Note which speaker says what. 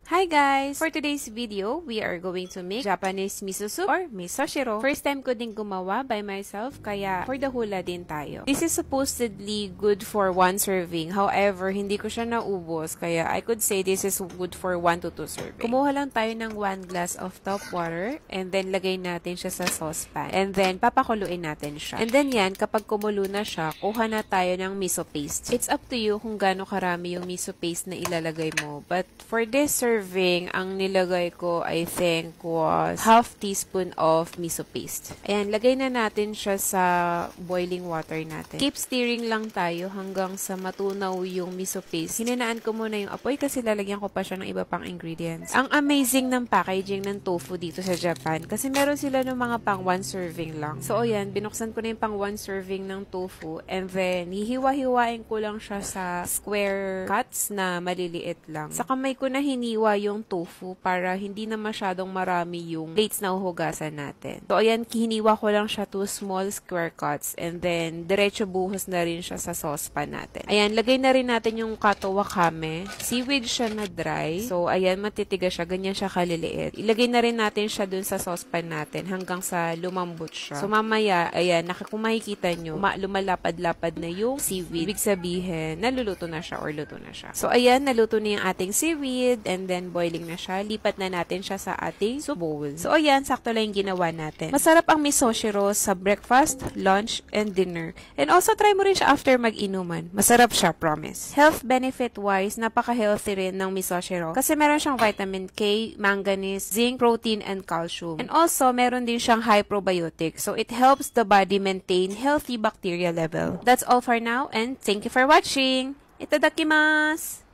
Speaker 1: Hi guys! For today's video, we are going to make Japanese miso soup or misoshiro. First time ko din gumawa by myself, kaya for the hula din tayo. This is supposedly good for 1 serving. However, hindi ko siya naubos, kaya I could say this is good for 1 to 2 serving. Kumuha lang tayo ng 1 glass of top water and then lagay natin siya sa saucepan. And then, papakuluin natin siya. And then yan, kapag kumulo na siya, kuha na tayo ng miso paste. It's up to you kung gaano karami yung miso paste na ilalagay mo. But for this serving, ang nilagay ko, I think, was half teaspoon of miso paste. Ayan, lagay na natin siya sa boiling water natin. Keep stirring lang tayo hanggang sa matunaw yung miso paste. Hinanaan ko muna yung apoy kasi lalagyan ko pa siya ng iba pang ingredients. Ang amazing ng packaging ng tofu dito sa Japan kasi meron sila ng mga pang 1 serving lang. So, ayan, binuksan ko na yung pang 1 serving ng tofu and then, hihiwa-hiwain ko lang siya sa square cuts na maliliit lang. Sa kamay ko na hiniwa yung tofu para hindi na masyadong marami yung plates na uhugasan natin. So, ayan, hiniwa ko lang siya to small square cuts and then, diretso buhos na rin siya sa saucepan natin. Ayan, lagay na rin natin yung kato wakame. Seaweed siya na dry. So, ayan, matitigas siya. Ganyan siya kaliliit. Ilagay na rin natin siya dun sa saucepan natin hanggang sa lumambot siya. So, mamaya, ayan, kung makikita nyo, lumalapad-lapad na yung seaweed. Ibig sabihin, naluluto na siya or luto na siya. So, ayan, naluto na yung ating seaweed and then boiling na siya. Lipat na natin siya sa ating soup bowl. So, ayan, sakto lang yung ginawa natin. Masarap ang misoshiro sa breakfast, lunch, and dinner. And also, try mo rin siya after mag-inuman. Masarap siya, promise. Health benefit-wise, napaka-healthy rin ng misoshiro kasi meron siyang vitamin K, manganese, zinc, protein, and calcium. And also, meron din siyang high probiotic. So, it helps the body maintain healthy bacteria level. That's all for now, and thank you for watching! Itadakimasu!